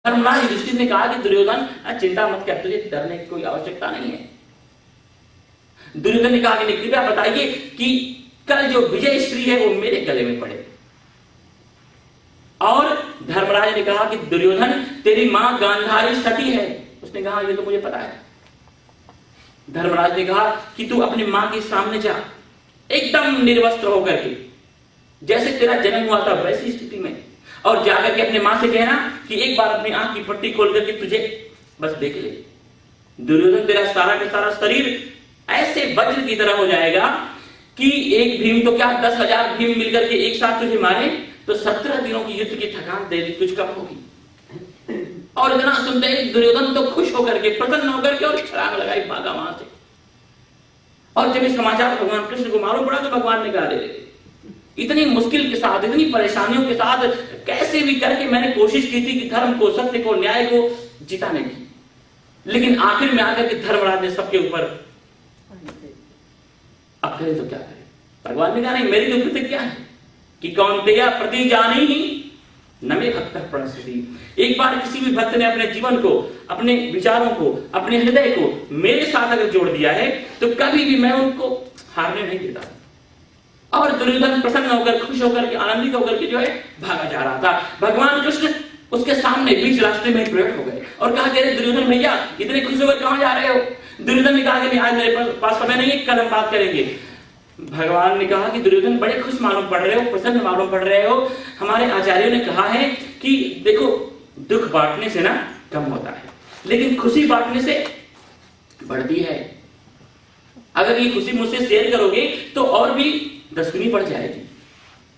धर्मराज युधिष्ठिर ने कहा कि दुर्योधन चिंता मत कर, तुझे डरने की कोई आवश्यकता नहीं है। दुर्योधन ने कहा कि कृपया बताइए कि कल जो विजय श्री है वो मेरे गले में पड़े। और धर्मराज ने कहा कि दुर्योधन तेरी मां गांधारी सती है। उसने कहा ये तो मुझे पता है। धर्मराज ने कहा कि तू अपनी मां के सामने जा, एकदम निर्वस्त्र होकर के, जैसे तेरा जन्म हुआ था वैसी स्थिति में, और जाकर के अपने मां से कहना कि एक बार अपनी आंख की पट्टी खोल करके तुझे बस देख ले। दुर्योधन तेरा सारा का सारा शरीर ऐसे वज्र की तरह हो जाएगा कि एक भीम तो क्या 10,000 भीम मिलकर के एक साथ तुझे मारे तो 17 दिनों की युद्ध की थकान दे कुछ कम होगी। और इतना सुनते ही दुर्योधन तो खुश होकर के, प्रसन्न होकर के और छलांग लगाई, भागा वहां से। और जब ये समाचार भगवान कृष्ण को मालूम पड़ा तो भगवान ने कहा दे इतनी मुश्किल के साथ, इतनी परेशानियों के साथ कैसे भी करके मैंने कोशिश की थी कि धर्म को, सत्य को, न्याय को जिताने की, लेकिन आखिर में आकर के धर्मराज ने सबके ऊपर, अब करें तो क्या करें। भगवान ने कहा नहीं, मेरी तो प्रतिज्ञा है कि कौन्तेय प्रति जानी ही न मे भक्त प्रणश्यति। एक बार किसी भी भक्त ने अपने जीवन को, अपने विचारों को, अपने हृदय को मेरे साथ अगर जोड़ दिया है तो कभी भी मैं उनको हारने नहीं देता। और दुर्योधन प्रसन्न होकर, खुश होकर के, आनंदित होकर के जो है भागा जा रहा था। भगवान कृष्ण उसके सामने बीच रास्ते में प्रकट हो गए और कहा कि दुर्योधन भैया इतने खुश होकर कहां जा रहे हो। दुर्योधन ने कहा कि आज मेरे पास समय नहीं है, कल हम बात करेंगे। भगवान ने कहा कि दुर्योधन बड़े खुश मालूम पड़ रहे हो, प्रसन्न मालूम पड़ रहे हो। हमारे आचार्यों ने कहा है कि देखो, दुख बांटने से ना कम होता है, लेकिन खुशी बांटने से बढ़ती है। अगर ये खुशी मुझसे शेयर करोगे तो और भी 10 गुनी बढ़ जाएगी।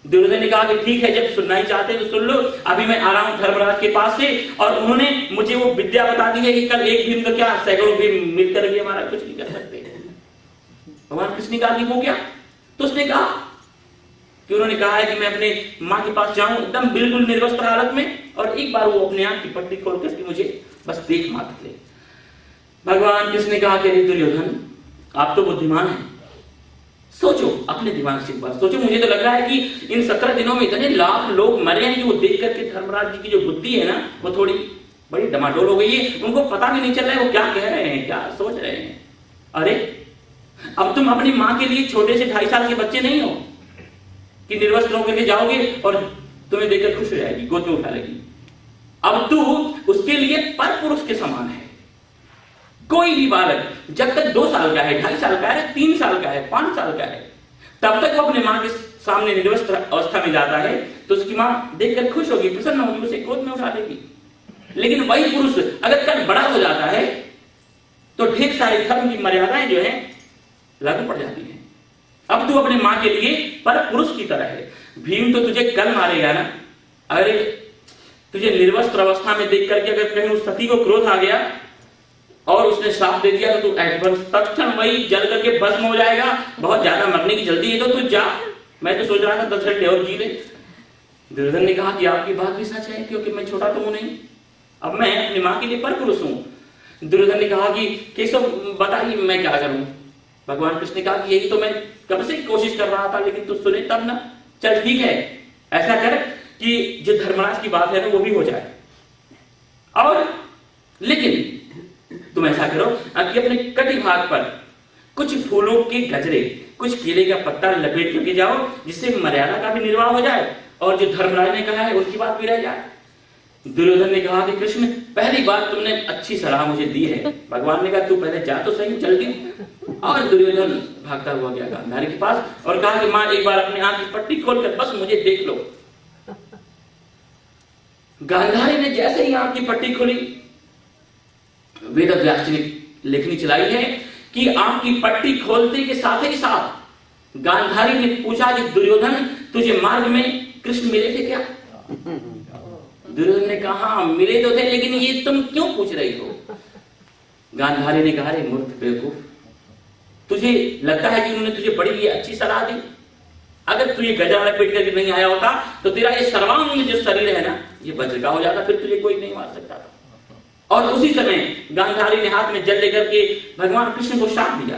दुर्योधन ने कहा कि ठीक है, जब सुनना ही चाहते तो सुन लो, अभी मैं आ रहा हूं धर्मराज के पास से, और उन्होंने मुझे वो विद्या बता दी है कि कल एक भीम तो क्या सैकड़ों भीम मिलकर भी हमारा कुछ नहीं कर सकते। भगवान कृष्ण ने कहा कि वो क्या? तो उसने कहा कि उन्होंने कहा है कि मैं अपने मां के पास जाऊं एकदम बिल्कुल निर्वस्त्र हालत में, और एक बार वो अपने आंख की पट्टी खोल करके मुझे बस देख मात्र ले। भगवान कृष्ण ने कहा कि दुर्योधन आप तो बुद्धिमान हैं, सोचो, अपने दिमाग से एक बार सोचो। मुझे तो लग रहा है कि इन 17 दिनों में इतने लाख लोग मरे हैं कि वो देख करके धर्मराज जी की जो बुद्धि है ना वो थोड़ी बड़ी डमाडोल हो गई है। उनको पता भी नहीं चल रहा है वो क्या कह रहे हैं, क्या सोच रहे हैं। अरे अब तुम अपनी मां के लिए छोटे से 2.5 साल के बच्चे नहीं हो कि निर्वस्त्र होकर के जाओगे और तुम्हें देखकर खुश हो जाएगी, गोद में उठा लेगी। अब तू उसके लिए पर पुरुष के समान है। कोई भी बालक जब तक 2 साल का है, 2.5 साल का है, 3 साल का है, 5 साल का है, तब तक वो अपने मां के सामने निर्वस्त्र अवस्था में जाता है तो उसकी मां देखकर खुश होगी, प्रसन्न होगी, उसे गोद में उठा लेगी। लेकिन वही पुरुष अगर कल बड़ा हो जाता है तो ढेर सारे धर्म की मर्यादाएं जो है लागू पड़ जाती हैं। अब तू अपने मां के लिए पर पुरुष की तरह है। भीम तो तुझे कल मारेगा ना, अरे तुझे निर्वस्त्र अवस्था में देख करके अगर कहीं उस सती को क्रोध आ गया और उसने श्राप दे दिया तो तू तत्क्षण वही जल करके भस्म हो जाएगा। बहुत ज्यादा मरने की जल्दी है तो तू जा, मैं तो सोच रहा था 10 घंटे और जी ले। दुर्योधन ने कहा कि आपकी बात भी सच है, क्योंकि मैं छोटा तो हूं नहीं, अब मैं अपनी मां के लिए पर पुरुष हूं। दुर्योधन ने कहा कि केशव बताइए मैं क्या करूं। भगवान कृष्ण ने कहा कि यही तो मैं कब से कोशिश कर रहा था, लेकिन तू सुने तब ना। चल ठीक है, ऐसा कर कि जो धर्मराज की बात है ना वो भी हो जाए, और लेकिन तुम ऐसा करो कि अपने कटी भाग पर कुछ फूलों के गजरे, कुछ केले का पत्ता लपेट करके जाओ, जिससे मर्यादा का भी निर्वाह हो जाए और जो धर्मराज ने कहा है उसकी बात भी रह जाए। दुर्योधन ने कहा कि कृष्ण पहली बात तुमने अच्छी सलाह मुझे दी है। भगवान ने कहा तू पहले जा तो सही जल्दी। और दुर्योधन भागता हुआ गया गांधारी के पास और कहा कि मां एक बार अपने आंख की पट्टी खोलकर बस मुझे देख लो। गांधारी ने जैसे ही आंख की पट्टी खोली, वेद व्यास जी ने लेखनी चलाई है कि आंख की पट्टी खोलते के साथ ही साथ गांधारी ने पूछा कि दुर्योधन तुझे मार्ग में कृष्ण मिले थे क्या? दुर्योधन ने कहा मिले तो थे, लेकिन ये तुम क्यों पूछ रही हो? गांधारी ने कहा रे मूर्ख बेवकूफ, तुझे लगता है कि उन्होंने तुझे बड़ी अच्छी सलाह दी? अगर तू ये गजा लपेट करके नहीं आया होता तो तेरा ये सर्वांग जो शरीर है ना ये वज्र का हो जाता, फिर तुझे कोई नहीं मार सकता था। और उसी समय गांधारी ने हाथ में जल लेकर के भगवान कृष्ण को शाप दिया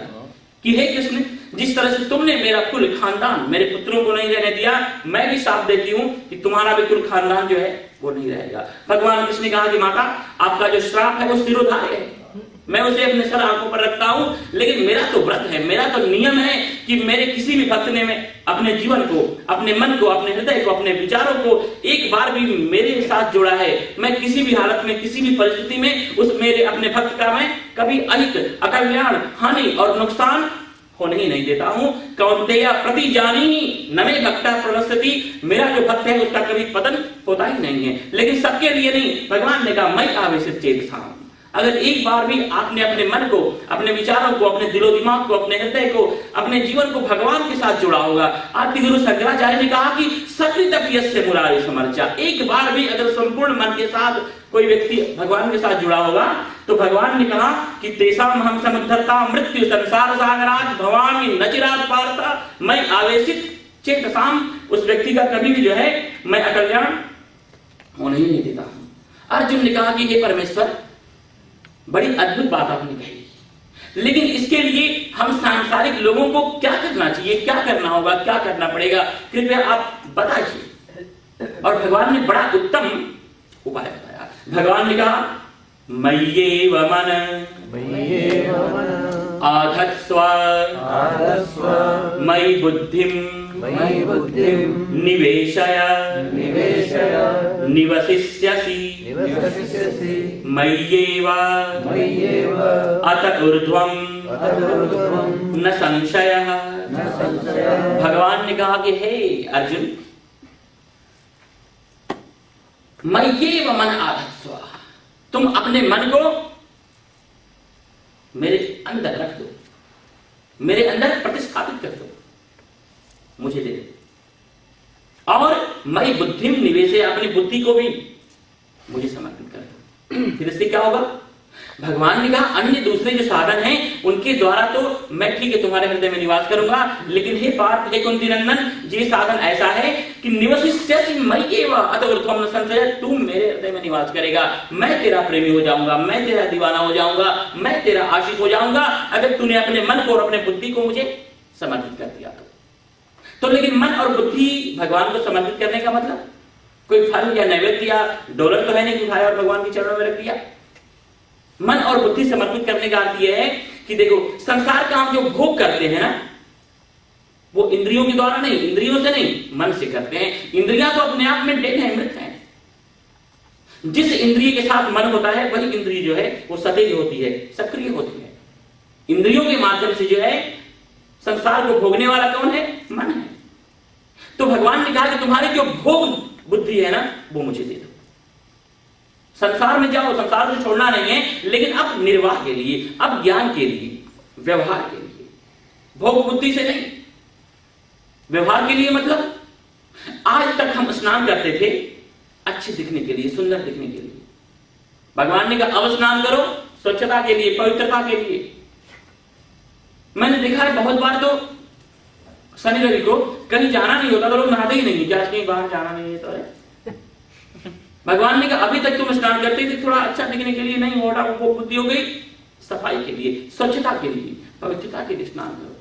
कि हे कृष्ण, जिस तरह से तुमने मेरा कुल खानदान, मेरे पुत्रों को नहीं रहने दिया, मैं भी शाप देती हूं कि तुम्हारा भी कुल खानदान जो है वो नहीं रहेगा। भगवान कृष्ण ने कहा कि माता, आपका जो श्राप है वो सिरोधार्य है, मैं उसे अपने सर आंखों पर रखता हूं, लेकिन मेरा तो व्रत है, मेरा तो नियम है कि मेरे किसी भी भक्त ने अपने जीवन को, अपने मन को, अपने हृदय को, अपने विचारों को एक बार भी मेरे साथ जोड़ा है, मैं किसी भी हालत में, किसी भी परिस्थिति में उस मेरे अपने भक्त का मैं कभी अहित, अकल्याण, हानि और नुकसान होने ही नहीं देता हूं। कौन्तेय प्रतिजानी न मे भक्तः प्रणश्यति, मेरा जो भक्त है उसका कभी पतन होता ही नहीं है। लेकिन सबके लिए नहीं, भगवान ने कहा मयि आवेशित चेतसाम्, अगर एक बार भी आपने अपने मन को, अपने विचारों को, अपने दिलो दिमाग को, अपने हृदय को, अपने जीवन को भगवान के साथ जुड़ा होगा। आदि गुरु शंकराचार्य ने कहा कि सकृतप्यस्य मुरारी समर्चा, एक बार भी अगर संपूर्ण मन के साथ कोई व्यक्ति भगवान के साथ जुड़ा होगा तो भगवान ने कहा कि तेषाम हम समुद्धरता मृत्यु संसार सागरात् भवामि न चिरात् पार्थ मैं आवेशित चेतसाम्, उस व्यक्ति का कभी भी जो है मैं अकल्याण होने ही नहीं देता हूं। अर्जुन ने कहा कि हे परमेश्वर, बड़ी अद्भुत बात आपने कही, लेकिन इसके लिए हम सांसारिक लोगों को क्या करना चाहिए, क्या करना होगा, क्या करना पड़ेगा, कृपया आप बताइए। और भगवान ने बड़ा उत्तम उपाय बताया। भगवान ने कहा मय्येव मन आधत्स्व मयि बुद्धिं निवेशय निवसिष्यसि मय्येव अत ऊर्ध्वं न संशयः। भगवान ने कहा कि हे अर्जुन, मय्येव मन आधत्स्व, तुम अपने मन को मेरे अंदर रख दो, मेरे अंदर प्रतिस्थापित कर दो, मुझे दे दो, और मयि बुद्धिं निवेशय, अपनी बुद्धि को भी मुझे समर्पित कर दो। फिर इससे क्या होगा? भगवान ने कहा अन्य दूसरे जो साधन हैं उनके द्वारा तो मैं ठीक है तुम्हारे हृदय में निवास करूंगा, लेकिन हे पार्थ, हे कुंती नंदन, ये साधन ऐसा है कि निवसिष्यसि मय्येव अत ऊर्ध्वं न संशयः, तू मेरे हृदय में निवास करेगा, मैं तेरा प्रेमी हो जाऊंगा, मैं तेरा दीवाना हो जाऊंगा, मैं तेरा आशिक हो जाऊंगा, अगर तूने अपने मन को और अपने बुद्धि को मुझे समर्पित कर दिया तो। लेकिन मन और बुद्धि भगवान को समर्पित करने का मतलब कोई फल या नैवेद्य या डॉलर तो है नहीं कि उठाया और भगवान के चरणों में रख दिया। मन और बुद्धि समर्पित करने का अर्थ यह है कि देखो, संसार का हम जो भोग करते हैं ना, वो इंद्रियों के द्वारा नहीं, इंद्रियों से नहीं, मन से करते हैं। इंद्रियां तो अपने आप में डेड है, मृत है। जिस इंद्रिय के साथ मन होता है वही इंद्रिय जो है वो सतेज होती है, सक्रिय होती है। इंद्रियों के माध्यम से जो है संसार को भोगने वाला कौन है? मन है। तो भगवान ने कहा कि तुम्हारी जो भोग बुद्धि है ना, वो मुझे दे दो। संसार में जाओ, संसार को छोड़ना नहीं है, लेकिन अब निर्वाह के लिए, अब ज्ञान के लिए, व्यवहार के लिए, भोग बुद्धि से नहीं, व्यवहार के लिए। मतलब आज तक हम स्नान करते थे अच्छे दिखने के लिए, सुंदर दिखने के लिए। भगवान ने कहा अब स्नान करो स्वच्छता के लिए, पवित्रता के लिए। मैंने देखा है बहुत बार तो शनि रवि को कहीं जाना नहीं होता तो लोग नहाते ही नहीं, क्या कहीं बाहर जाना नहीं है तो है। भगवान ने कहा अभी तक तुम स्नान करते थे थोड़ा अच्छा दिखने के लिए, नहीं होता, वो बुद्धि हो गई सफाई के लिए, स्वच्छता के लिए, पवित्रता के लिए स्नान करो।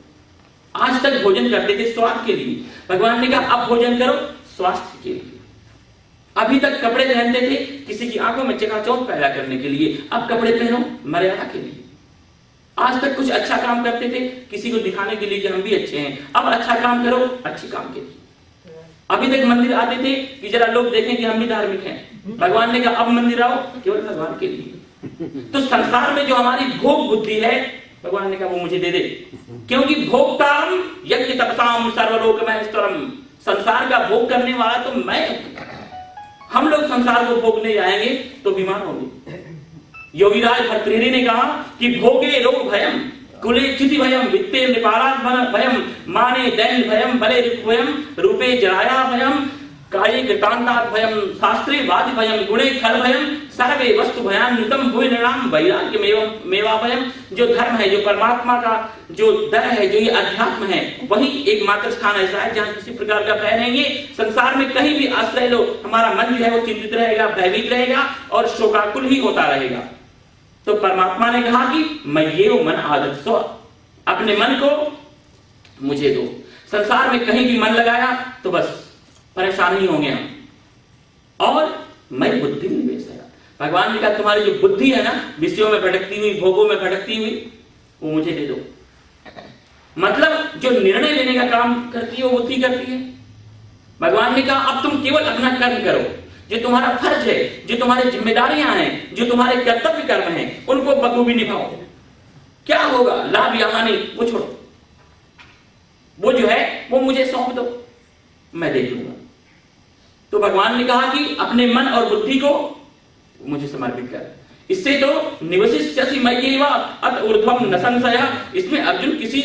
आज तक भोजन करते थे स्वाद के लिए, भगवान ने कहा अब भोजन करो स्वास्थ्य के लिए। अभी तक कपड़े पहनते थे किसी की आंखों में चकाचौंध पैदा करने के लिए, अब कपड़े पहनो मर्यादा के लिए। आज तक कुछ अच्छा काम करते थे किसी को दिखाने के लिए कि हम भी अच्छे हैं, अब अच्छा काम करो अच्छे काम के लिए। अभी तक मंदिर आते थे कि जरा लोग देखें कि हम भी धार्मिक हैं, भगवान ने कहा अब मंदिर आओ केवल भगवान के लिए। तो संसार में जो हमारी भोग बुद्धि है, भगवान ने कहा वो मुझे दे दे, क्योंकि भोक्तारम यज्ञ तपसाम सर्वलोकमहेश्वरम, संसार का भोग करने वाला तो मैं हूं। हम लोग संसार को भोगने जाएंगे तो बीमार होंगे। योगीराज भर्तृहरि ने कहा कि भोगे रोग भयम, कुले चिति भयम, वित्ते निपालात् भयम, माने दैन्य भयम, बले रिपु भयम, रूपे जराया भयम, काये कृतांतात् भयम, शास्त्रे वादि भयम, गुणे खल भयम, सर्वे वस्तु भयान्वितम भुवि नृणाम वैराग्य मेवा भयम। जो धर्म है, जो परमात्मा का जो दर है, जो ये अध्यात्म है, वही एकमात्र स्थान ऐसा है जहाँ किसी प्रकार का भय नहीं है। संसार में कहीं भी आश्रय लो, हमारा मन जो है वो चिंतित रहेगा, भयभीत रहेगा और शोकाकुल ही होता रहेगा। तो परमात्मा ने कहा कि मय्येव मन आधत्स्व, अपने मन को मुझे दो। संसार में कहीं भी मन लगाया तो बस परेशान ही होंगे हम। और मैं बुद्धि निवेश है, भगवान ने कहा तुम्हारी जो बुद्धि है ना, विषयों में भटकती हुई, भोगों में भटकती हुई, वो मुझे दे दो। मतलब जो निर्णय लेने का काम करती है वो बुद्धि करती है। भगवान ने कहा अब तुम केवल अपना कर्म करो, जो तुम्हारा फर्ज है, जो तुम्हारी जिम्मेदारियां हैं, जो तुम्हारे कर्तव्य कर्म हैं, उनको बखूबी निभाओ। क्या होगा, लाभ या हानि वो छोड़ो, वो जो है वो मुझे सौंप दो, मैं देख लूंगा। तो भगवान ने कहा कि अपने मन और बुद्धि को मुझे समर्पित कर। इससे तो निवसिष्यसि मय्येव अत ऊर्ध्वं न संशयः, इसमें अर्जुन किसी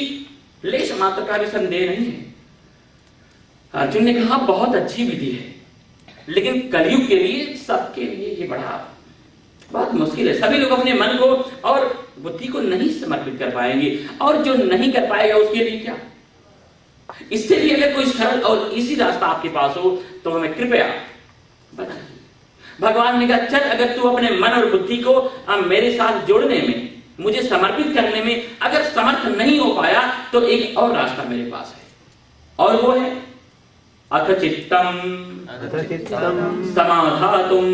लेश मात्र का भी संदेह नहीं है। अर्जुन ने कहा बहुत अच्छी विधि है, लेकिन कलयुग के लिए, सबके लिए ये बड़ा बहुत मुश्किल है। सभी लोग अपने मन को और बुद्धि को नहीं समर्पित कर पाएंगे, और जो नहीं कर पाएगा उसके लिए क्या। इससे भी अगर कोई सरल और इसी रास्ता आपके पास हो तो हमें कृपया बताइए। भगवान ने कहा चल, अगर तू अपने मन और बुद्धि को मेरे साथ जोड़ने में, मुझे समर्पित करने में अगर समर्थ नहीं हो पाया, तो एक और रास्ता मेरे पास है, और वो है अथ चित्तम समाधातुम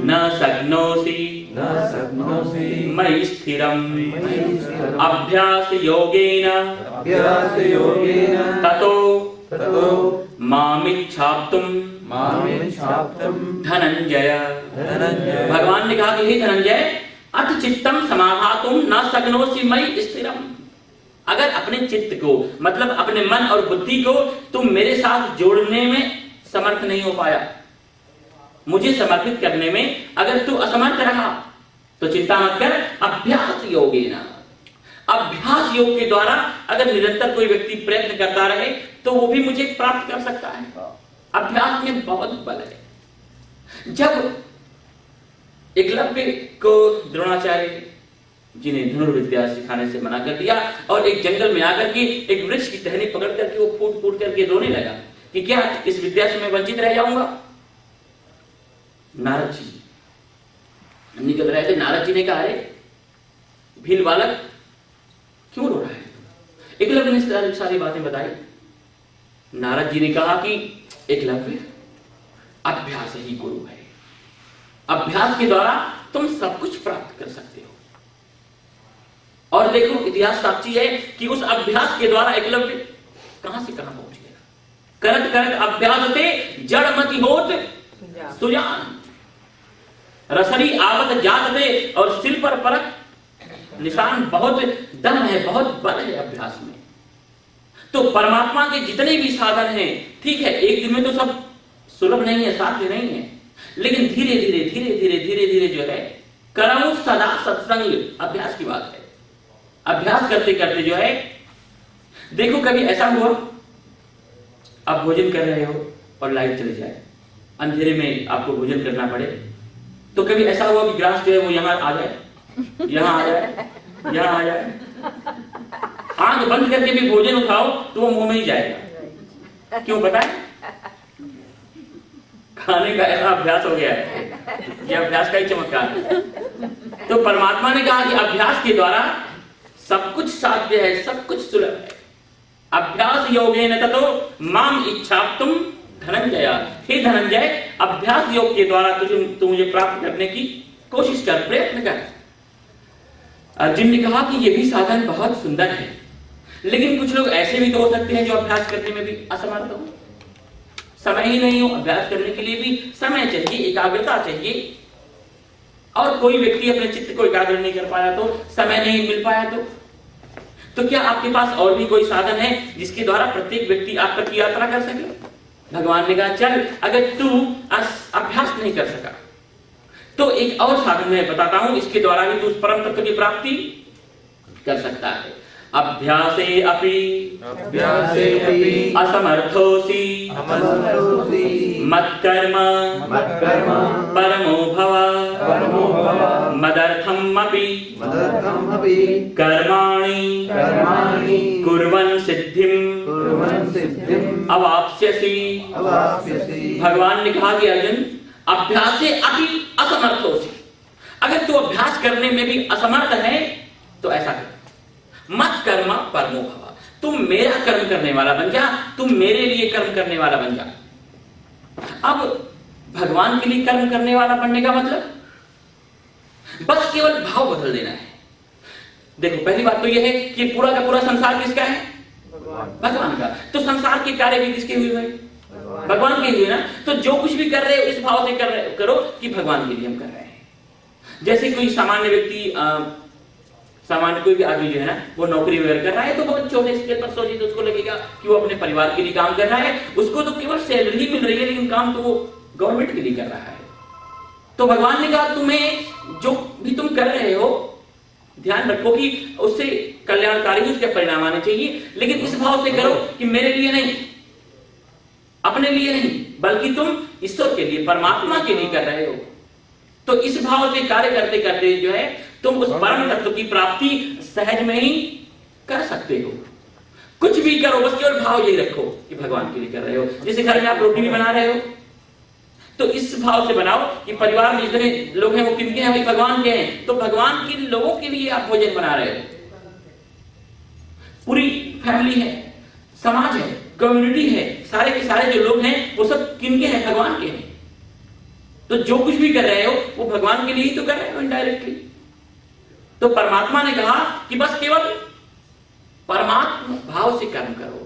न शक्नोषि मयि स्थिरम अभ्यास योगेन ततो मामिच्छाप्तुम धनंजय। भगवान ने कहा कि हे धनंजय, अथ चित्तम समाधातुम न शक्नोषि मयि स्थिरम, अगर अपने चित्त को, मतलब अपने मन और बुद्धि को तुम मेरे साथ जोड़ने में समर्थ नहीं हो पाया, मुझे समर्पित करने में अगर तू असमर्थ रहा, तो चिंता मत कर, अभ्यास योगेन, अभ्यास योग के द्वारा अगर निरंतर कोई व्यक्ति प्रयत्न करता रहे तो वो भी मुझे प्राप्त कर सकता है। अभ्यास में बहुत बल है। जब एकलव्य को द्रोणाचार्य जिन्हें धनुर्विद्या सिखाने से मना कर दिया और एक जंगल में आकर के एक वृक्ष की टहनी पकड़ करके वो फूट फूट करके रोने लगा कि क्या इस विद्या से मैं वंचित रह जाऊंगा। नारद जी निकल रहे थे, नारद जी ने कहा है भील बालक क्यों रो रहा है। एकलव्य ने सारी बातें बताई। नारद जी ने कहा कि एकलव्य, अभ्यास ही गुरु है, अभ्यास के द्वारा तुम सब कुछ प्राप्त कर सकते हो। और देखो इतिहास साक्षी है कि उस अभ्यास के द्वारा एकलव्य कहां से कहां पहुंच गया। करत करत अभ्यास थे जड़मति होत सुजान, रसरी आवत जात दे, और सिल पर परत निशान। बहुत दम है, बहुत बल है अभ्यास में। तो परमात्मा के जितने भी साधन हैं, ठीक है एक दिन में तो सब सुलभ नहीं है, साध्य नहीं है, लेकिन धीरे धीरे धीरे धीरे धीरे धीरे जो है करम सदा सत्संग, अभ्यास की बात है। अभ्यास करते करते जो है, देखो कभी ऐसा हुआ आप भोजन कर रहे हो और लाइट चली जाए, अंधेरे में आपको भोजन करना पड़े, तो कभी ऐसा हुआ कि ग्रास जो है वो यहाँ आ जाए, यहाँ आ जाए, यहाँ आ जाए। आंख बंद करके भी भोजन उठाओ तो वो मुंह में ही जाएगा। क्यों पता है? खाने का ऐसा अभ्यास हो गया है, ये अभ्यास का ही चमत्कार है। तो परमात्मा ने कहा कि अभ्यास के द्वारा सब कुछ साध्य है, सब कुछ सुलभ है। अभ्यास योगेन ततो माम इच्छाप्तुम धनंजय। हे धनंजय, अभ्यास योग के द्वारा तू मुझे प्राप्त करने की कोशिश कर, प्रयत्न कर। अर्जुन ने कहा कि यह भी साधन बहुत सुंदर है, लेकिन कुछ लोग ऐसे भी तो हो सकते हैं जो अभ्यास करने में भी असमर्थ हो, समय ही नहीं हो। अभ्यास करने के लिए भी समय चाहिए, एकाग्रता चाहिए, और कोई व्यक्ति अपने चित्त को एकाग्र नहीं कर पाया तो, समय नहीं मिल पाया तो क्या आपके पास और भी कोई साधन है जिसके द्वारा प्रत्येक व्यक्ति आप तक की यात्रा कर सके? भगवान ने कहा चल, अगर तू अभ्यास नहीं कर सका तो एक और साधन मैं बताता हूं, इसके द्वारा भी तू उस परम तत्व की प्राप्ति कर सकता है। अभ्यासे अपि असमर्थोसि मत्कर्म परमो भव मदर्थम अपि कर्माणि कुर्वन् सिद्धिं अवाप्स्यसि। भगवान ने कहा कि अर्जुन, अभ्यासे अपि असमर्थोसि, अगर तू अभ्यास करने में भी असमर्थ है तो ऐसा कर, मत कर्म परमो भव, तुम मेरा कर्म करने वाला बन जा, तुम मेरे लिए कर्म करने वाला बन जा। अब भगवान के लिए कर्म करने वाला बनने का मतलब बस केवल भाव बदल देना है। देखो पहली बात तो यह है कि पूरा का पूरा संसार किसका है? भगवान का। तो संसार के कार्य भी किसके हुए भाई? भगवान के हुए ना। तो जो कुछ भी कर रहे हो इस भाव से करो कि भगवान के लिए हम कर रहे हैं। जैसे कोई सामान्य व्यक्ति, सामान्य कोई भी आदमी जो है ना, वो नौकरी वगैरह कर रहा है तो बहुत छोटे स्केल पर सोचिए तो उसको लगेगा कि वो अपने परिवार के लिए काम कर रहा है, उसको तो केवल सैलरी ही मिल रही है, लेकिन काम तो वो गवर्नमेंट के लिए कर रहा है। तो भगवान ने कहा तुम्हें जो भी तुम कर रहे हो ध्यान रखो कि उससे कल्याणकारी उसके परिणाम आने चाहिए, लेकिन इस भाव से करो कि मेरे लिए नहीं, अपने लिए नहीं, बल्कि तुम ईश्वर के लिए, परमात्मा के लिए कर रहे हो। तो इस भाव से कार्य करते करते जो है तुम उस परम तत्व की प्राप्ति सहज में ही कर सकते हो। कुछ भी करो बस केवल भाव यही रखो कि भगवान के लिए कर रहे हो। जैसे घर में आप रोटी भी बना रहे हो तो इस भाव से बनाओ कि परिवार में जितने लोग हैं वो किनके हैं? भाई भगवान के हैं। तो भगवान के लोगों के लिए आप भोजन बना रहे हो। पूरी फैमिली है, समाज है, कम्युनिटी है, सारे के सारे जो लोग हैं वो सब किनके हैं? भगवान के हैं। तो जो कुछ भी कर रहे हो वो भगवान के लिए ही तो कर रहे हो इनडायरेक्टली। तो परमात्मा ने कहा कि बस केवल परमात्मा भाव से कर्म करो।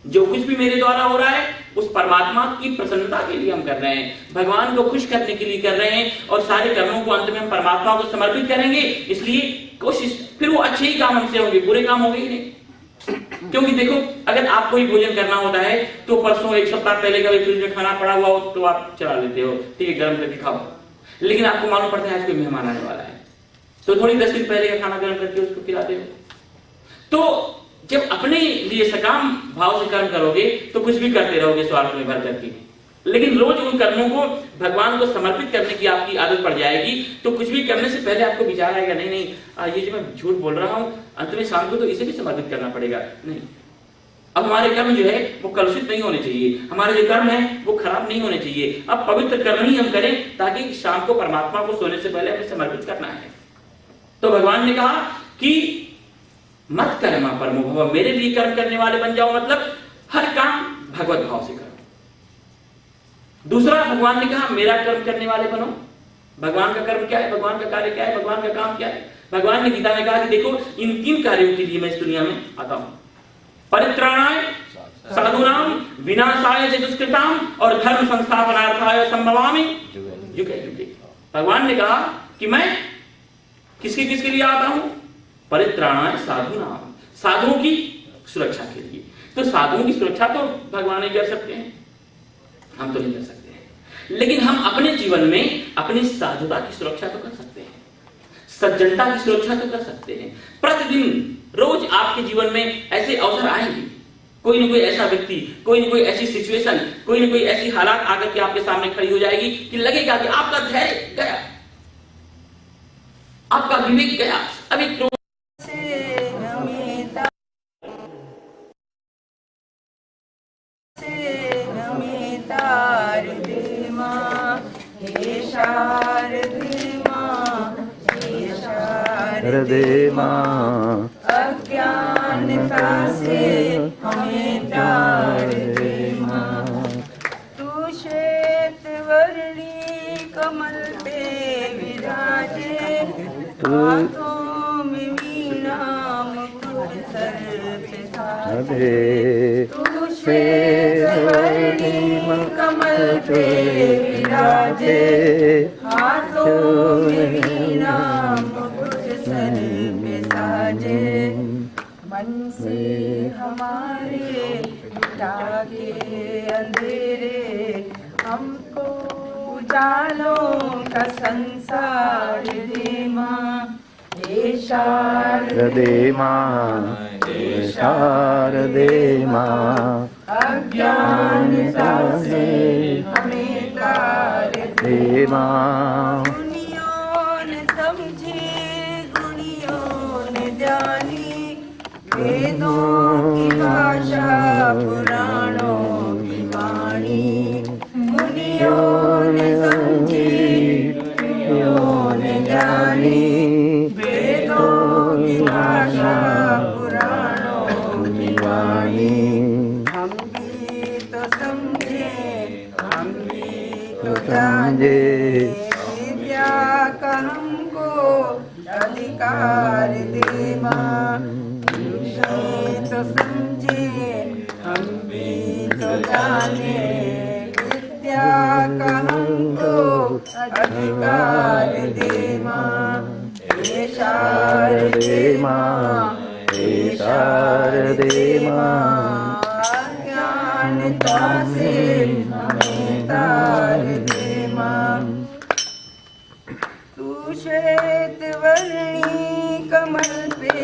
जो कुछ भी मेरे द्वारा हो रहा है उस परमात्मा की प्रसन्नता के लिए हम कर रहे हैं, भगवान को खुश करने के लिए कर रहे हैं, और सारे कर्मों को अंत में हम परमात्मा को समर्पित करेंगे। इसलिए कोशिश, फिर वो अच्छे ही काम हमसे होंगे, बुरे काम होंगे ही नहीं। क्योंकि देखो अगर आपको ही भोजन करना होता है तो परसों एक सप्ताह पहले का फ्रिज में खाना पड़ा हुआ हो तो आप चला लेते हो, ठीक है गर्म करके खाओ। लेकिन आपको मालूम पड़ता है आज कोई मेहमान आने वाला है तो थोड़ी 10 दिन पहले का खाना गर्म करके उसको खिलाते हो। तो जब अपने लिए सकाम भाव से कर्म करोगे तो कुछ भी करते रहोगे स्वार्थ में भर करके, लेकिन रोज उन कर्मों को भगवान को समर्पित करने की आपकी आदत पड़ जाएगी। तो कुछ भी करने से पहले आपको विचार आएगा नहीं नहीं ये जो मैं झूठ बोल रहा हूं अंत में शाम को तो इसे भी समर्पित करना पड़ेगा। नहीं, अब हमारे कर्म जो है वो कलुषित नहीं होने चाहिए, हमारे जो कर्म है वो खराब नहीं होने चाहिए। अब पवित्र कर्म ही हम करें ताकि शाम को परमात्मा को सोने से पहले हमें समर्पित करना है। तो भगवान ने कहा कि मत कर्मा परमो भव, मेरे लिए कर्म करने वाले बन जाओ, मतलब हर काम भगवत भाव से करो। दूसरा भगवान ने कहा मेरा कर्म करने वाले बनो। भगवान का कर्म क्या है? भगवान का कार्य क्या है? भगवान का काम क्या है? भगवान ने गीता में कहा कि देखो इन 3 कार्यों के लिए मैं इस दुनिया में आता हूं, परित्राणाय साधूनाम विनाशाय च दुष्कृताम और धर्म संस्थापनार्थाय संभवामि युगे युगे। भगवान ने कहा कि मैं किसके लिए आता हूं? परित्राणाय साधूनाम, साधुओं की सुरक्षा के लिए। तो साधुओं की सुरक्षा तो भगवान ही कर सकते हैं, हम तो नहीं कर सकते हैं। लेकिन हम अपने जीवन में अपनी साधुता की सुरक्षा तो कर सकते हैं, सज्जनता की सुरक्षा तो कर सकते हैं। प्रतिदिन रोज आपके जीवन में ऐसे अवसर आएंगे, कोई ना कोई ऐसा व्यक्ति, कोई ना कोई ऐसी सिचुएशन, कोई ना कोई ऐसी हालात आकर के आपके सामने खड़ी हो जाएगी कि लगेगा कि आपका धैर्य गया, आपका विवेक गया। अभी हृदय मां अज्ञानता से हमें तार दे मां। तू श्वेत वर्णी कमल पे विराजे, हाथों में वीणा मुकुट सर पे साजे। तू श्वेत वर्णी कमल पे विराजे, हाथों में वीणा सर पे साजे। मन से हमारे मिटा के अंधेरे, हमको उजालों का संसार दे मां। हे शारदे मां, हे शारदे मां, अज्ञानता से हमें तार दे मां। वेदों की भाषा पुराणों की वाणी, मुनियों ने समझी मुनियों ने जानी। वेदों की भाषा पुराणों की वाणी। हमको अधिकार दे माँ। पूछे तो समझे हम भी तो जाने, विद्या का हमको अधिकार दे माँ। हे शारदे माँ, हे शारदे माँ, अज्ञानता से हमें तार दे माँ। तू श्वेत वर्णी कमल पे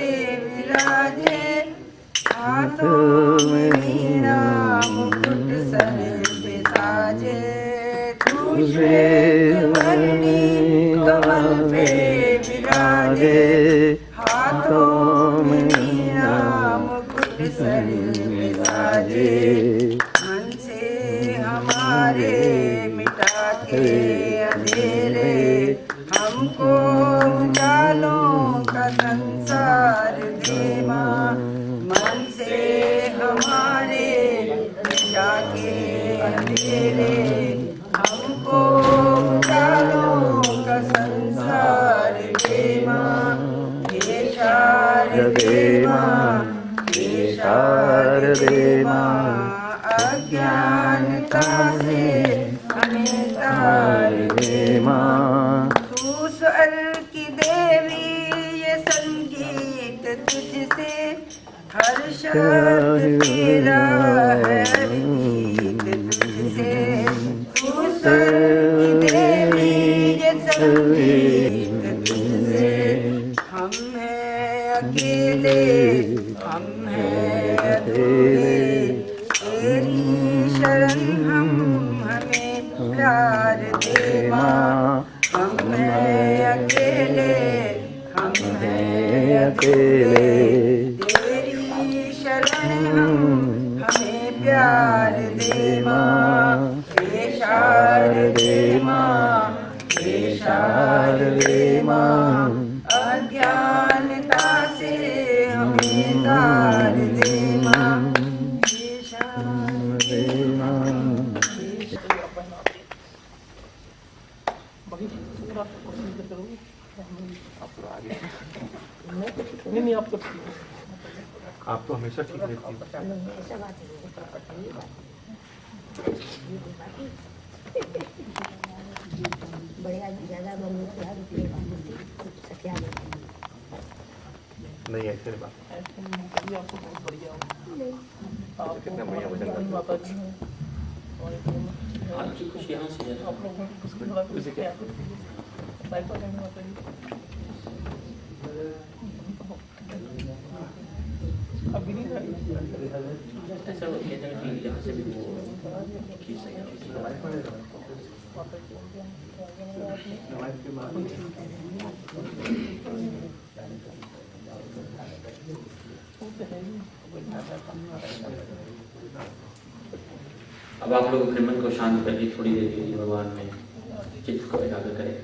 विराजे, हाथों में वीणा मुकुट सर पे साजे। तू श्वेत वर्णी कमल पे विराजे, हाथों में वीणा मुकुट सर पे साजे। मन से हमारे मिटा के अंधेरे, हमको उजालों का संसार दे माँ। मन से हमारे मिटा के अंधेरे, हमको उजालों का संसार दे माँ। हे शारदे माँ, हे शारदे माँ, अज्ञानता से हमें तार दे माँ। तू स्वर की देवी, ये संगीत तुझसे, हर शब्द तेरा है गीत तुझसे। तू स्वर की देवी, ये संगीत तुझसे। हम हैं अकेले, हम हैं अधूरे, तेरी शरण हम हमें प्यार दे माँ। हम हैं अकेले, हम हैं अकेले, तेरी शरण हम हमें प्यार दे माँ। हे शारदे माँ, हे शारदे माँ, अज्ञानता से हमें तार दे माँ। हे शारदे माँ। नहीं आप तो हमेशा ठीक रहती नहीं ऐसे बात आपको बहुत बढ़िया हो, कितना बढ़िया वजन माता जी आपकी कुछ यहाँ से आप लोगों को माता जी अभी नहीं ऐसा वो कहते हैं कि यहाँ से भी वो खींच अब आप लोग अपने मन को शांत करके थोड़ी देर के लिए भगवान में चित्त को एकाग्र करें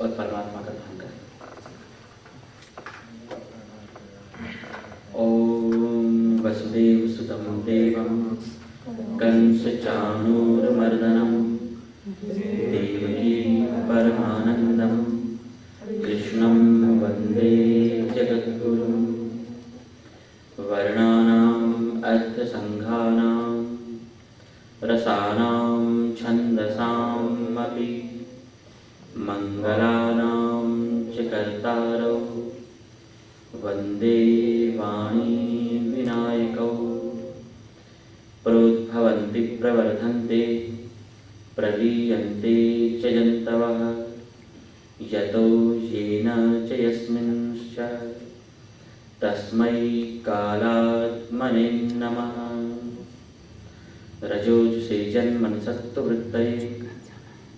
और परमात्मा का ध्यान करें। ओम वसुदेव सुतं देवं कंस चाणूरमर्दनं देवकी परमानंदं कृष्णं वंदे जगद्गुरुं। वर्णानाम् अर्थसंघानां रसानां छन्दसाम् अपि मंगलानां च कर्तारौ वंदे वाणी विनायकौ। प्रोद्भवन्ति प्रवर्धन्ते प्रलीयन्ते च जन्तवः यतो येन च यस्मिंश्च तस्मै कालात्मने नमः। रजोजुषे जन्मनसत्त्ववृत्तये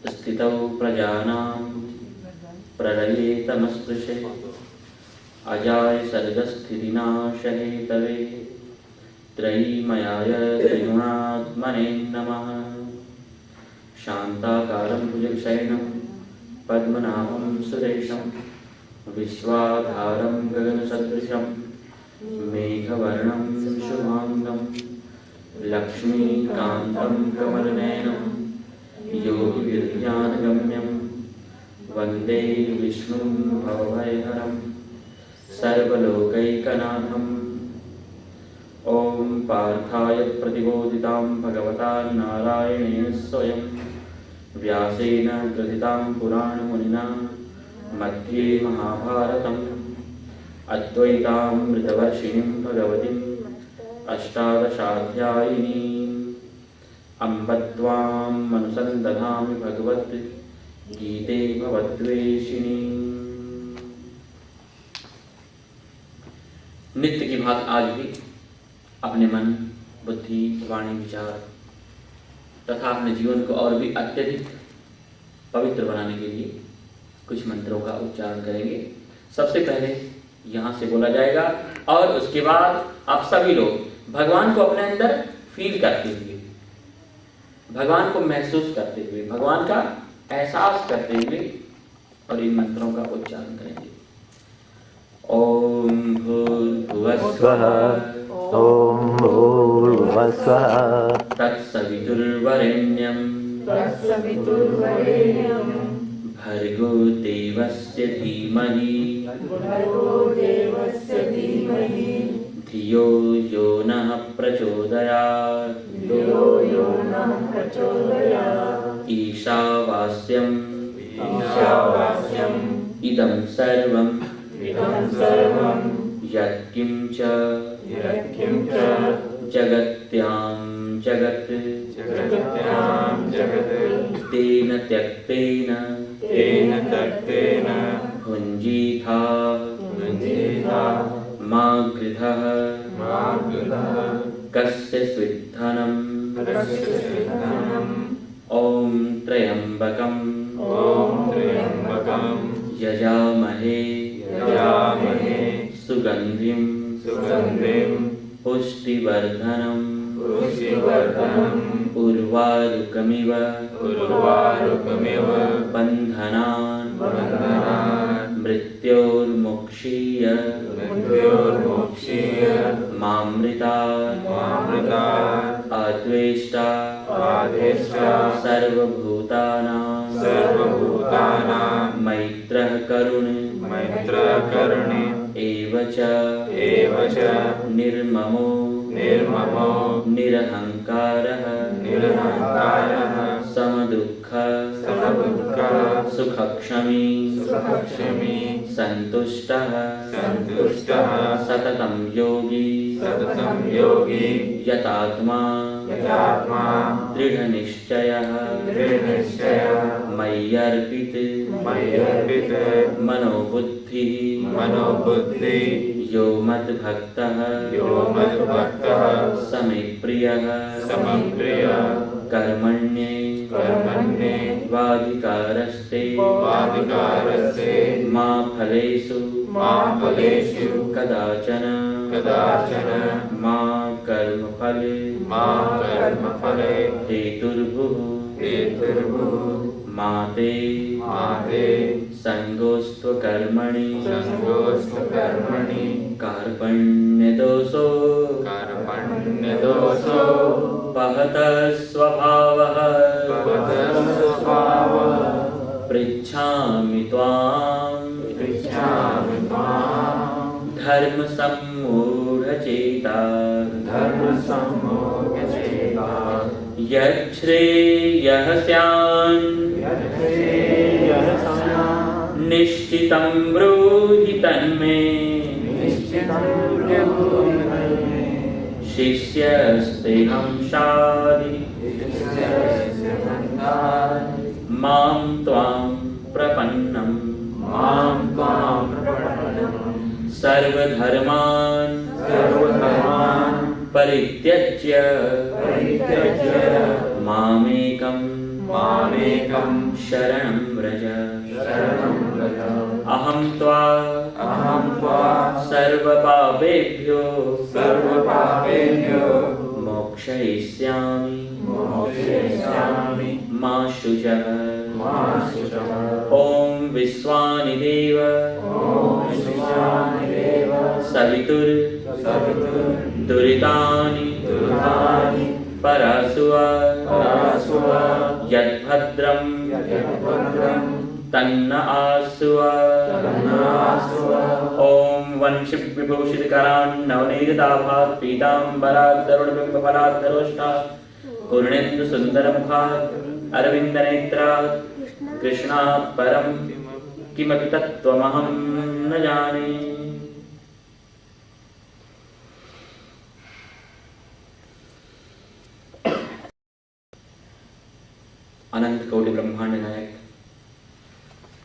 स्थितौ प्रजानां प्रलये तमस्पृशे अजाय सर्गस्थितिनाशहेतवे त्रयीमयाय त्रिगुणात्मने नमः। शान्ताकारं भुजगशयनं पद्मनाभं सुरेशं विश्वाधारं गगनसदृशं मेघवर्णं शुभांगं लक्ष्मीकान्तं कमलनयनं योगिविज्ञानगम्यं वन्दे विष्णुं भवभयहरं सर्वलोकैकनाथम्। ॐ पार्थाय प्रतिबोधितां भगवता नारायणेन स्वयं व्यासेन ग्रथितां पुराणमुनिना मध्ये महाभारतम् अद्वैतामृतवर्षिणीं भगवतीम् अष्टादशाध्यायिनीम् अम्ब त्वां अनुसन्दधामि भगवद्गीते भवद्वेषिणी। नित्य की भांति आज भी अपने मन, बुद्धि, वाणी, विचार तथा अपने जीवन को और भी अत्यधिक पवित्र बनाने के लिए कुछ मंत्रों का उच्चारण करेंगे। सबसे पहले यहाँ से बोला जाएगा और उसके बाद आप सभी लोग भगवान को अपने अंदर फील करते हुए, भगवान को महसूस करते हुए, भगवान का एहसास करते हुए और इन मंत्रों का उच्चारण करेंगे। ओम भूर्भुवः स्वः, ओम भूर्भुवः स्वः, तत्सवितुर्वरेण्यं भर्गो देवस्य धीमहि धियो यो नः प्रचोदयात्। ईशावास्यम् इदं सर्वं यत्किञ्च जगत्यां जगत् तेन त्यक्तेन भुञ्जीथा मा गृधः कस्य स्विद्धनम्। ॐ त्र्यम्बकं यजामहे सुगन्धिं पुष्टिवर्धनम् उर्वारुकमिव बन्धनान् मृत्योर्मुक्षीय मामृतात् अद्वेष्टा सर्वभूतानां मैत्रः करुण एव च निर्ममो निरहङ्कारः समदुःख सुखक्षमी सन्तुष्टः सततं योगी यतात्मा दृढनिश्चयः मय्यर्पित मनोबुद्धिः यो मद्भक्तः समे प्रियः कर्मण्ये वाधिकारस्ते मा फलेषु कदाचन मा कर्मफले हेतुर्भुः माते संगोस्त्वकर्मणि कार्पण्यदोषो पहतः स्वभावः पृच्छामि त्वां धर्मसम्मूढचेता यच्छ्रेयः स्यान् निश्चितं ब्रूहि तन्मे शिष्यस्तेऽहं शाधि मां त्वां प्रपन्नम् सर्वधर्मान् परित्यज्य मामेकं शरणं व्रज। अहं त्वा सर्वपापेभ्यो मोक्षयिष्यामि मा शुचः। ॐ विश्वानि देव सवितुर् दुरितानि परासुवा यद्भद्रं तन्न आस्वा ओम वंशिक विभूषित करान् नवनीताभात् पीताम्बरात् तरुणबिम्बफलात् दरोष्ठात् पूर्णेन्दु सुन्दरमुखात् अरविन्दनेत्रात् कृष्णात् परं किमपि तत्त्वमहं न जाने। अनंत कोटि ब्रह्मांड नायक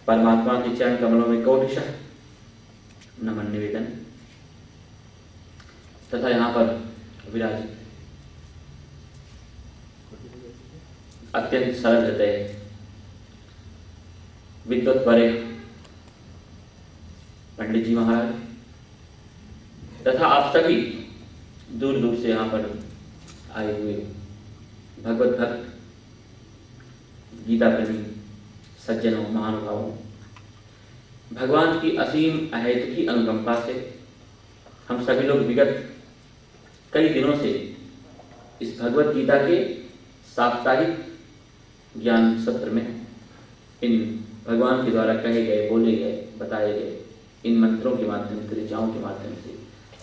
परमात्मा के चरण कमलों में कोटिशः नमन निवेदन तथा यहाँ पर विराजित अत्यंत सरल हृदय विद्वत वरे पंडित जी महाराज तथा आप सभी दूर दूर से यहाँ पर आए हुए भगवत भक्त गीता प्रेमी सज्जनों महानुभावों, भगवान की असीम अहेतु की अनुकंपा से हम सभी लोग विगत कई दिनों से इस भगवत गीता के साप्ताहिक ज्ञान सत्र में इन भगवान के द्वारा कहे गए, बोले गए, बताए गए इन मंत्रों के माध्यम से, ऋचाओं के माध्यम से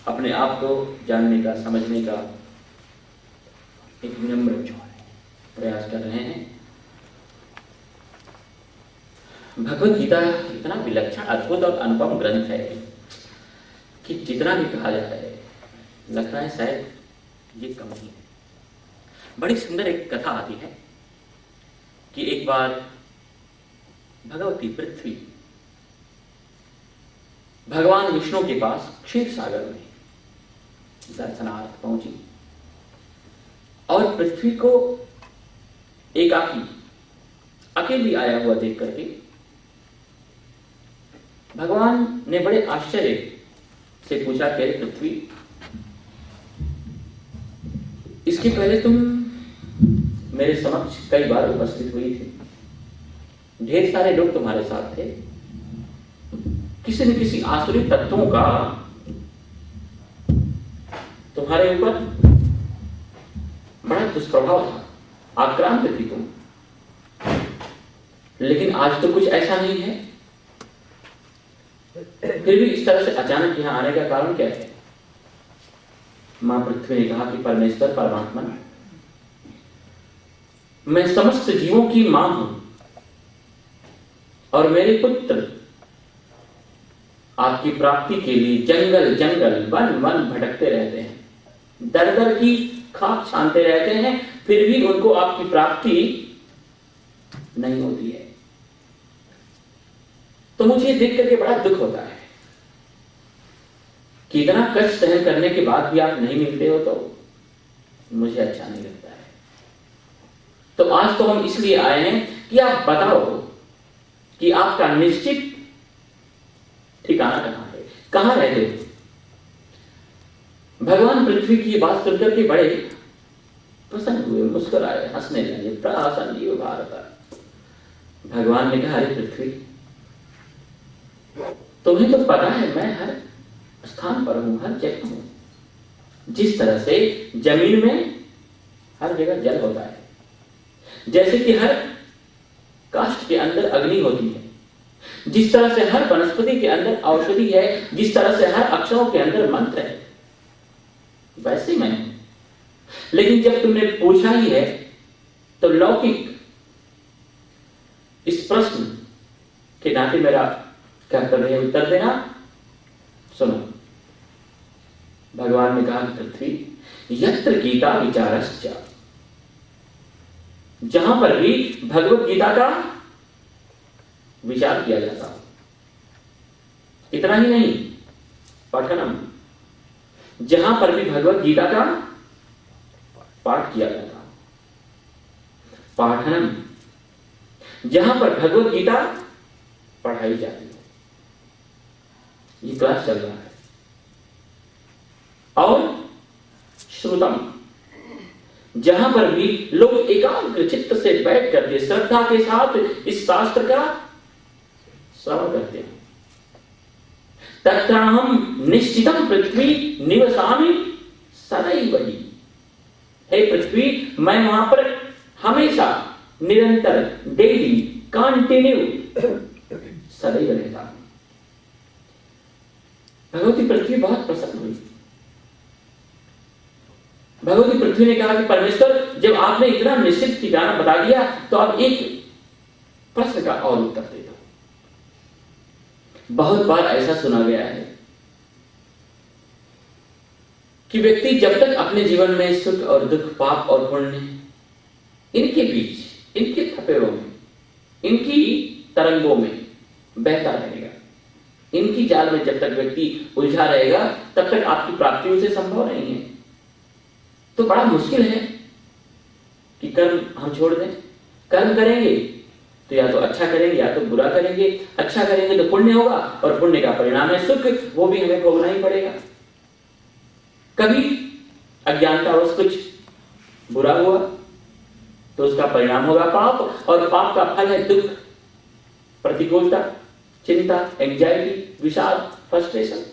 अपने आप को जानने का, समझने का एक विनम्र प्रयास कर रहे हैं। भगवत गीता इतना विलक्षण, अद्भुत और अनुपम ग्रंथ है कि जितना भी कहा जाता है लगता है शायद ये कम ही है। बड़ी सुंदर एक कथा आती है कि एक बार भगवती पृथ्वी भगवान विष्णु के पास क्षीर सागर में दर्शनार्थ पहुंची और पृथ्वी को एकाकी अकेली आया हुआ देख करके भगवान ने बड़े आश्चर्य से पूछा कि पृथ्वी, इसके पहले तुम मेरे समक्ष कई बार उपस्थित हुई थी, ढेर सारे लोग तुम्हारे साथ थे, किसी न किसी आसुरी तत्वों का तुम्हारे ऊपर बड़ा दुष्प्रभाव था, आक्रांत थी तुम, लेकिन आज तो कुछ ऐसा नहीं है। फिर भी इस तरह से अचानक यहां आने का कारण क्या है? मां पृथ्वी ने कहा कि परमेश्वर परमात्मा, मैं समस्त जीवों की मां हूं और मेरे पुत्र आपकी प्राप्ति के लिए जंगल जंगल वन वन भटकते रहते हैं, दर दर की खाक छानते रहते हैं, फिर भी उनको आपकी प्राप्ति नहीं होती है। तो मुझे देख करके बड़ा दुख होता है कि इतना कष्ट सहन करने के बाद भी आप नहीं मिलते हो, तो मुझे अच्छा नहीं लगता है। तो आज तो हम इसलिए आए हैं कि आप बताओ कि आपका निश्चित ठिकाना कहां है, कहां रहते हो। भगवान पृथ्वी की बात सुनकर के बड़े प्रसन्न हुए, मुस्कुराए, हंसने लगे। प्रसन्न भारत। भगवान ने कहा, अरे पृथ्वी, तुम्हें तो पता है मैं हर स्थान पर हूं, हर जगह हूं। जिस तरह से जमीन में हर जगह जल होता है, जैसे कि हर काष्ठ के अंदर अग्नि होती है, जिस तरह से हर वनस्पति के अंदर औषधि है, जिस तरह से हर अक्षरों के अंदर मंत्र है, वैसे मैं हूं। लेकिन जब तुमने पूछा ही है तो लौकिक इस प्रश्न के नाते मेरा कर्तव्य है उत्तर देना। सुनो, भगवान ने कहा, पृथ्वी, यत्र गीता विचारश्च, जहां पर भी भगवत गीता का विचार किया जाता हो, इतना ही नहीं, पठनम, जहां पर भी भगवत गीता का पाठ किया जाता हो, पाठनम, जहां पर भगवत गीता पढ़ाई जाती है, ये क्लास चल रहा है, और श्रुतम, जहां पर भी लोग एकाग्र चित्त से बैठ करके श्रद्धा के साथ इस शास्त्र का श्रवण करते हैं, तत्राहम निश्चितम पृथ्वी निवसामि सदैव ही। हे पृथ्वी, मैं वहां पर हमेशा, निरंतर, डेली, कंटिन्यू सदैव रहता हूं। भगवती पृथ्वी बहुत प्रसन्न हुई। भगवती पृथ्वी ने कहा कि परमेश्वर, जब आपने इतना निश्चित ठिकाना बता दिया तो अब एक प्रश्न का और उत्तर दे दो। बहुत बार ऐसा सुना गया है कि व्यक्ति जब तक अपने जीवन में सुख और दुख, पाप और पुण्य, इनके बीच, इनके थपेड़ों में, इनकी तरंगों में बहता रहेगा, इनकी जाल में जब तक व्यक्ति उलझा रहेगा, तब तक आपकी प्राप्ति उसे संभव नहीं है। तो बड़ा मुश्किल है कि कर्म हम छोड़ दें। कर्म करेंगे तो या तो अच्छा करेंगे या तो बुरा करेंगे। अच्छा करेंगे तो पुण्य होगा और पुण्य का परिणाम है सुख, वो भी हमें भोगना ही पड़ेगा। कभी अज्ञानतावश कुछ बुरा हुआ तो उसका परिणाम होगा पाप, और पाप का फल है दुख, प्रतिकूलता, चिंता, एंजाइटी, विषाद, फ्रस्ट्रेशन।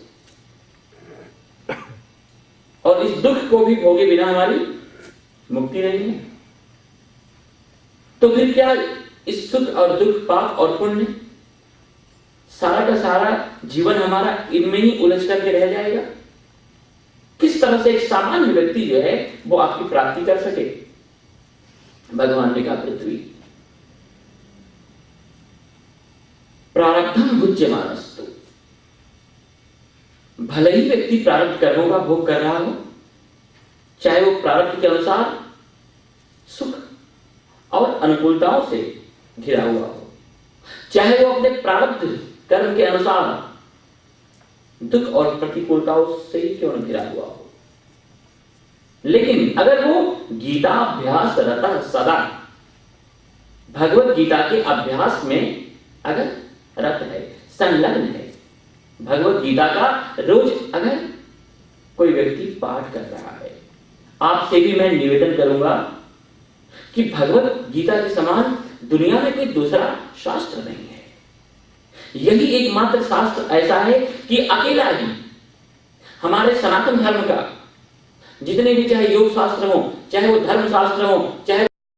और इस दुख को भी भोगे बिना हमारी मुक्ति नहीं है। तो फिर क्या इस सुख और दुख, पाप और पुण्य, सारा का सारा जीवन हमारा इनमें ही उलझ करके रह जाएगा? किस तरह से एक सामान्य व्यक्ति जो है वो आपकी प्राप्ति कर सके? भगवान ने कहा, पृथ्वी प्रारब्धम भुज्यमानस्तु, भले ही व्यक्ति प्रारब्ध कर्मों का भोग कर रहा हो, चाहे वो प्रारब्ध के अनुसार सुख और अनुकूलताओं से घिरा हुआ हो, चाहे वो अपने प्रारब्ध कर्म के अनुसार दुख और प्रतिकूलताओं से ही क्यों न घिरा हुआ हो, लेकिन अगर वो गीता अभ्यास रहता सदा, भगवत गीता के अभ्यास में अगर रत है, संलग्न है, भगवत गीता का रोज अगर कोई व्यक्ति पाठ कर रहा है, आपसे भी मैं निवेदन करूंगा कि भगवत गीता के समान दुनिया में कोई दूसरा शास्त्र नहीं है। यही एकमात्र शास्त्र ऐसा है कि अकेला ही हमारे सनातन धर्म का जितने भी, चाहे योग शास्त्र हो, चाहे वो धर्म शास्त्र हो, चाहे